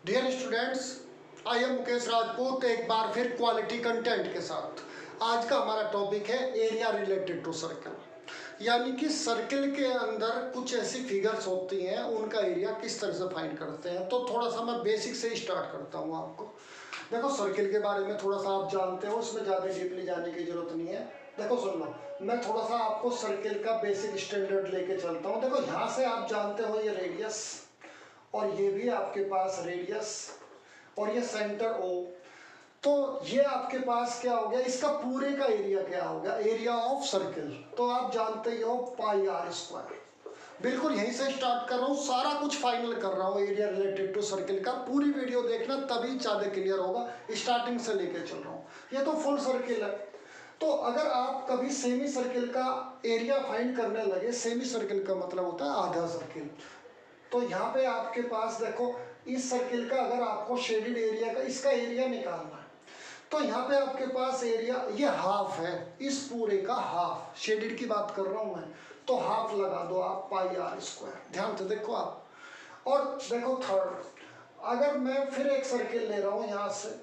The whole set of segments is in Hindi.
Dear students, I am Mukesh Rajput एक बार फिर क्वालिटी कंटेंट के साथ। आज का हमारा टॉपिक है एरिया रिलेटेड टू सर्कल, यानी कि सर्किल के अंदर कुछ ऐसी फिगर्स होती हैं, उनका एरिया किस तरह से फाइंड करते हैं। तो थोड़ा सा मैं बेसिक से ही स्टार्ट करता हूँ आपको। देखो, सर्किल के बारे में थोड़ा सा आप जानते हो, उसमें ज़्यादा डीपली जाने की जरूरत नहीं है। देखो सुन लो, मैं थोड़ा सा आपको सर्किल का बेसिक स्टैंडर्ड लेके चलता हूँ। देखो, यहाँ से आप जानते हो ये रेडियस, और ये भी आपके पास रेडियस, और ये सेंटर ओ। तो ये आपके पास क्या हो गया, इसका पूरे का एरिया क्या हो गया, एरिया ऑफ सर्किल। तो आप जानते ही हो पाई आर स्क्वायर। बिल्कुल यहीं से स्टार्ट कर रहा हूँ, सारा कुछ फाइनल कर रहा हूँ एरिया रिलेटेड टू सर्किल का। पूरी वीडियो देखना, तभी ज़्यादा क्लियर होगा। स्टार्टिंग से लेके चल रहा हूँ। ये तो फुल सर्किल है। तो अगर आप कभी सेमी सर्किल का एरिया फाइंड करने लगे, सेमी सर्किल का मतलब होता है आधा सर्किल। तो यहाँ पे आपके पास देखो, इस सर्किल का अगर आपको शेडेड एरिया का इसका एरिया निकालना है, तो यहाँ पे आपके पास एरिया ये हाफ है, इस पूरे का हाफ। शेडेड की बात कर रहा हूँ मैं, तो हाफ लगा दो आप पाई आर स्क्वायर। ध्यान से देखो आप। और देखो थर्ड, अगर मैं फिर एक सर्किल ले रहा हूँ यहाँ से,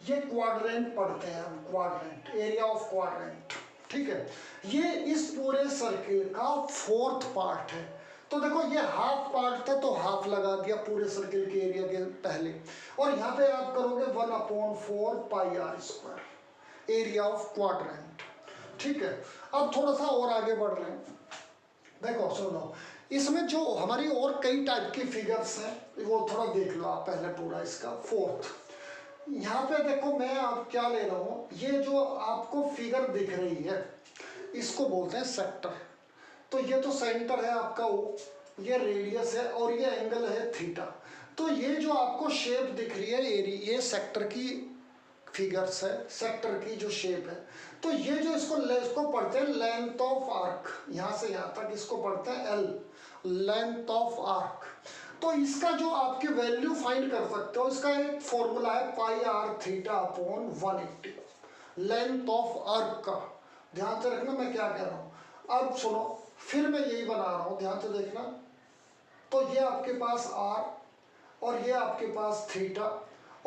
ये क्वाड्रेंट पढ़ते हैं हम, क्वाड्रेंट, एरिया ऑफ क्वाड्रेंट, ठीक है। ये इस पूरे सर्किल का फोर्थ पार्ट है। तो देखो, ये हाफ पार्ट था तो हाफ लगा दिया पूरे सर्किल के एरिया के पहले, और यहाँ पे आप करोगे 1/4 pi R square, area of quadrant, ठीक है। अब थोड़ा सा और आगे बढ़ रहे हैं। देखो सुनो, इसमें जो हमारी और कई टाइप की फिगर्स हैं, वो थोड़ा देख लो आप पहले पूरा इसका। फोर्थ, यहाँ पे देखो मैं आप क्या ले रहा हूँ, ये जो आपको फिगर दिख रही है, इसको बोलते हैं सेक्टर। तो ये तो सेंटर है आपका ओ, ये रेडियस है, और ये एंगल है थीटा। तो ये जो आपको शेप दिख रही है एरिया, ये सेक्टर की फिगर्स है, सेक्टर की जो शेप है। तो ये जो इसको पढ़ते हैं लेंथ ऑफ आर्क, यहाँ से यहाँ तक इसको पढ़ते हैं एल, लेंथ ऑफ आर्क। तो इसका जो आपकी वैल्यू फाइंड कर सकते हो, इसका एक फॉर्मूला है pi R theta upon 180, length of arc का। ध्यान से रखना मैं क्या कह रहा हूँ। अब सुनो, फिर मैं यही बना रहा हूँ, ध्यान से देखना। तो ये आपके पास आर, और ये आपके पास थीटा,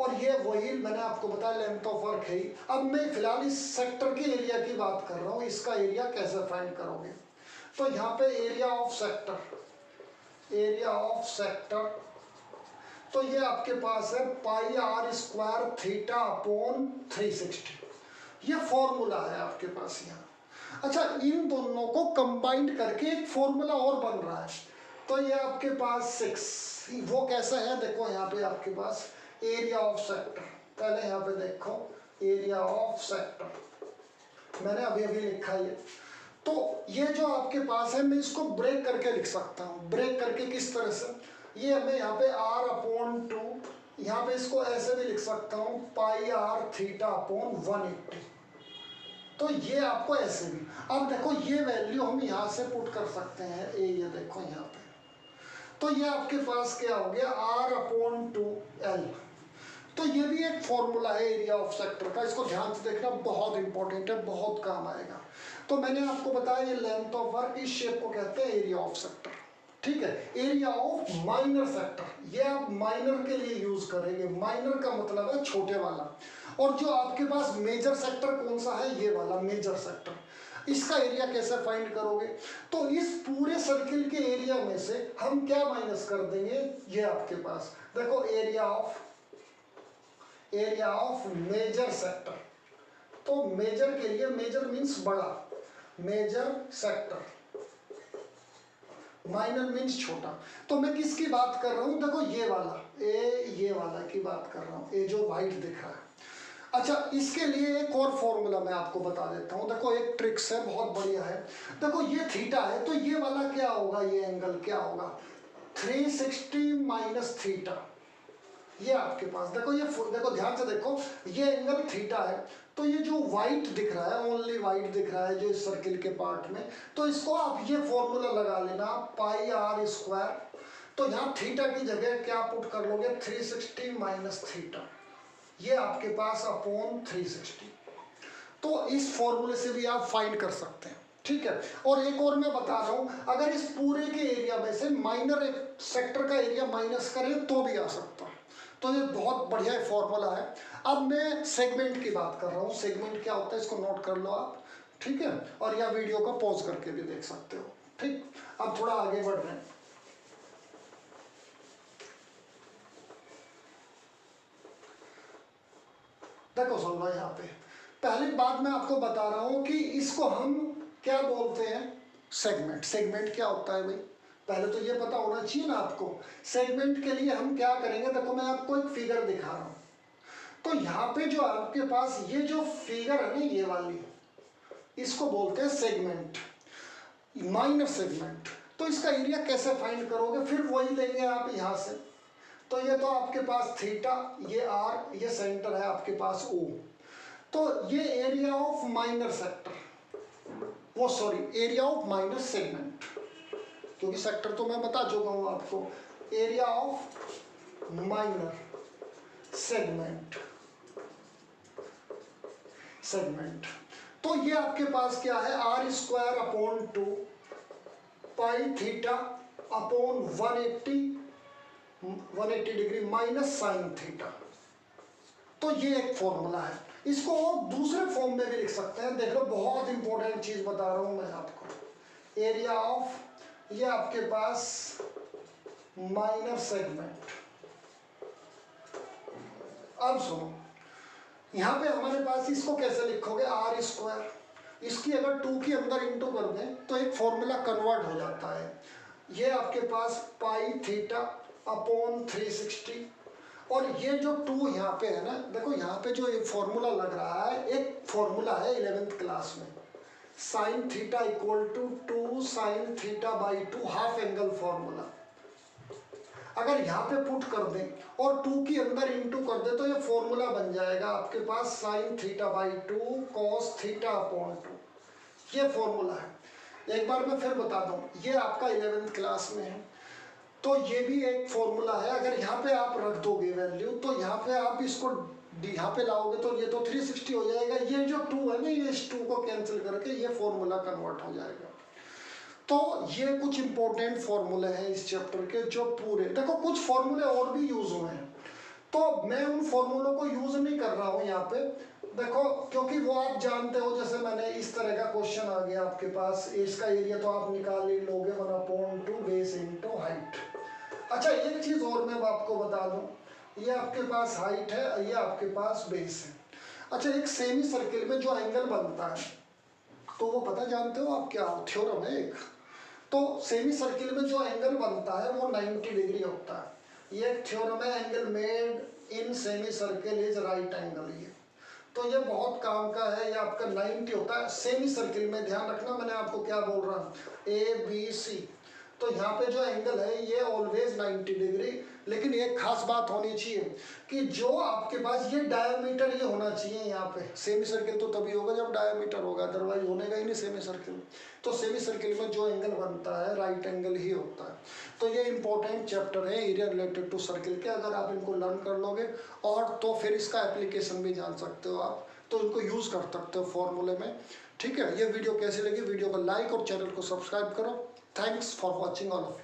और ये वही मैंने आपको बताया लेंथ ऑफ आर्क है। अब मैं फिलहाल इस सेक्टर के एरिया की बात कर रहा हूँ, इसका एरिया कैसे फाइंड करोगे। तो यहाँ पे area of sector, area of sector, तो ये आपके पास है pi R square theta upon 360। ये फॉर्मूला है आपके पास यहाँ। अच्छा, इन दोनों को कंबाइंड करके एक फॉर्मूला और बन रहा है। तो ये आपके पास 6, वो कैसा है देखो, यहाँ पे आपके पास एरिया ऑफ सेक्टर, पहले यहाँ पे देखो एरिया ऑफ सेक्टर, मैंने अभी अभी लिखा है। तो ये जो आपके पास है, मैं इसको ब्रेक करके लिख सकता हूँ। ब्रेक करके किस तरह से, ये मैं यहाँ पे r अपॉन 2, यहाँ पे इसको ऐसे भी लिख सकता हूँ पाई आर थीटा अपॉन 180। तो ये आपको ऐसे भी, अब देखो ये वैल्यू हम यहाँ से पुट कर सकते हैं, ये देखो यहाँ पे। तो ये आपके पास क्या हो गया, r अपॉन 2l। तो ये भी एक फॉर्मूला है एरिया ऑफ सेक्टर का, इसको ध्यान से देखना, बहुत इंपॉर्टेंट है, बहुत काम आएगा। तो मैंने आपको बताया ये लेंथ ऑफ आर्क, इस शेप को कहते हैं एरिया ऑफ सेक्टर, ठीक है। एरिया ऑफ माइनर सेक्टर, ये आप माइनर के लिए यूज करेंगे। माइनर का मतलब है छोटे वाला। और जो आपके पास मेजर सेक्टर कौन सा है, ये वाला मेजर सेक्टर। इसका एरिया कैसे फाइंड करोगे, तो इस पूरे सर्किल के एरिया में से हम क्या माइनस कर देंगे, ये आपके पास देखो एरिया ऑफ मेजर सेक्टर। तो मेजर के लिए, मेजर मीन्स बड़ा, मेजर सेक्टर, माइनर मीन्स छोटा। तो मैं किसकी बात कर रहा हूं, देखो ये वाला, ये वाला की बात कर रहा हूं, ये जो व्हाइट दिख रहा है। अच्छा, इसके लिए एक और फॉर्मूला मैं आपको बता देता हूं। देखो एक ट्रिक्स है, बहुत बढ़िया है। देखो ये थीटा है, तो ये वाला क्या होगा, ये एंगल क्या होगा, 360 माइनस थीटा। ये आपके पास देखो, ये देखो ध्यान से देखो, ये एंगल थीटा है। तो ये जो व्हाइट दिख रहा है, ओनली व्हाइट दिख रहा है जो इस सर्किल के पार्ट में, तो इसको आप ये फॉर्मूला लगा लेना पाई आर स्क्वायर। तो यहाँ थीटा की जगह क्या पुट कर लोगे, 360 माइनस थीटा, ये आपके पास अपॉन 360। तो इस फॉर्मूले से भी आप फाइंड कर सकते हैं। ठीक है। और एक और मैं बता रहा हूँ, अगर इस पूरे के एरिया में से माइनर एक सेक्टर का एरिया माइनस करें तो भी आ सकता है। तो ये बहुत बढ़िया फॉर्मूला है। अब मैं सेगमेंट की बात कर रहा हूँ। सेगमेंट क्या होता है इसको नोट कर लो आप, ठीक है। और या वीडियो को पॉज करके भी देख सकते हो, ठीक। अब थोड़ा आगे बढ़ रहे हैं। देखो सुन लो, यहाँ पे पहली बात मैं आपको बता रहा हूँ कि इसको हम क्या बोलते हैं, सेगमेंट। सेगमेंट क्या होता है भाई, पहले तो ये पता होना चाहिए ना आपको। सेगमेंट के लिए हम क्या करेंगे, देखो मैं आपको एक फिगर दिखा रहा हूँ। तो यहाँ पे जो आपके पास ये जो फिगर है ना, ये वाली, इसको बोलते हैं सेगमेंट, माइनर सेगमेंट। तो इसका एरिया कैसे फाइंड करोगे, फिर वही लेंगे आप यहाँ से। तो ये तो आपके पास थीटा, ये आर, ये सेंटर है आपके पास ओ। तो ये एरिया ऑफ माइनर सेक्टर, वो sorry area of minor segment, क्योंकि सेक्टर तो मैं बता चुका हूँ आपको। Area of minor segment, segment. तो ये आपके पास क्या है, R square upon 2 pi theta upon 180 degree minus sine theta. तो ये एक फॉर्मूला है। इसको दूसरे फॉर्म में भी लिख सकते हैं। देख लो, बहुत इंपॉर्टेंट चीज बता रहा हूं मैं आपको। एरिया ऑफ, ये आपके पास माइनर सेगमेंट। अब सुनो, यहां पे हमारे पास इसको कैसे लिखोगे, आर स्क्वायर, इसकी अगर 2 के अंदर इंटू कर दें तो एक फॉर्मूला कन्वर्ट हो जाता है। ये आपके पास पाई थीटा अपॉन 360, और ये जो 2 यहाँ पे है ना, देखो यहाँ पे जो एक फॉर्मूला लग रहा है, एक फॉर्मूला है 11th क्लास में, sine theta equal to 2 sine theta by 2 half angle formula. अगर यहाँ पे पुट कर दें और 2 के अंदर इंटू कर दे तो ये फॉर्मूला बन जाएगा आपके पास sine theta by 2 cos theta upon 2। ये फॉर्मूला है। एक बार मैं फिर बता दूं, ये आपका 11th क्लास में है। तो ये भी एक फॉर्मूला है। अगर यहाँ पे आप रख दोगे वैल्यू, तो यहाँ पे आप इसको यहाँ पे लाओगे तो ये तो 360 हो जाएगा। ये जो 2 है ना, ये इस 2 को कैंसिल करके ये फॉर्मूला कन्वर्ट हो जाएगा। तो ये कुछ इंपॉर्टेंट फॉर्मूले हैं इस चैप्टर के, जो पूरे, देखो कुछ फॉर्मूले और भी यूज हुए हैं, तो मैं उन फॉर्मूलों को यूज नहीं कर रहा हूँ यहाँ पे, देखो, क्योंकि वो आप जानते हो। जैसे मैंने इस तरह का क्वेश्चन आ गया आपके पास, इसका एरिया तो आप निकाल ही लोगे, 1/2 बेस इंटू हाइट। अच्छा, एक चीज और मैं आपको बता दूं, ये आपके पास हाइट है, ये आपके पास बेस है। अच्छा, एक सेमी सर्किल में जो एंगल बनता है, तो वो पता जानते हो आप क्या, थ्योरम है एक। तो सेमी सर्किल में जो एंगल बनता है वो 90 डिग्री होता है। ये एक थ्योरम है, angle made in semi circle is right angle. ये तो ये बहुत काम का है। ये आपका 90 होता है सेमी सर्किल में। ध्यान रखना, मैंने आपको क्या बोल रहा हूँ, ABC। तो यहाँ पे जो एंगल है ये ऑलवेज 90 डिग्री। लेकिन एक खास बात होनी चाहिए कि जो आपके पास ये डायमीटर ये होना चाहिए यहाँ पे। सेमी सर्किल तो तभी होगा जब डायमीटर होगा, अदरवाइज होने का ही नहीं सेमी सर्किल। तो सेमी सर्किल में जो एंगल बनता है राइट एंगल ही होता है। तो ये इंपॉर्टेंट चैप्टर है एरिया रिलेटेड टू सर्किल के। अगर आप इनको लर्न कर लोगे और तो फिर इसका एप्लीकेशन भी जान सकते हो आप, तो इनको यूज कर सकते हो फॉर्मूले में। ठीक है, ये वीडियो कैसी लगी, वीडियो को लाइक और चैनल को सब्सक्राइब करो। Thanks for watching all of you.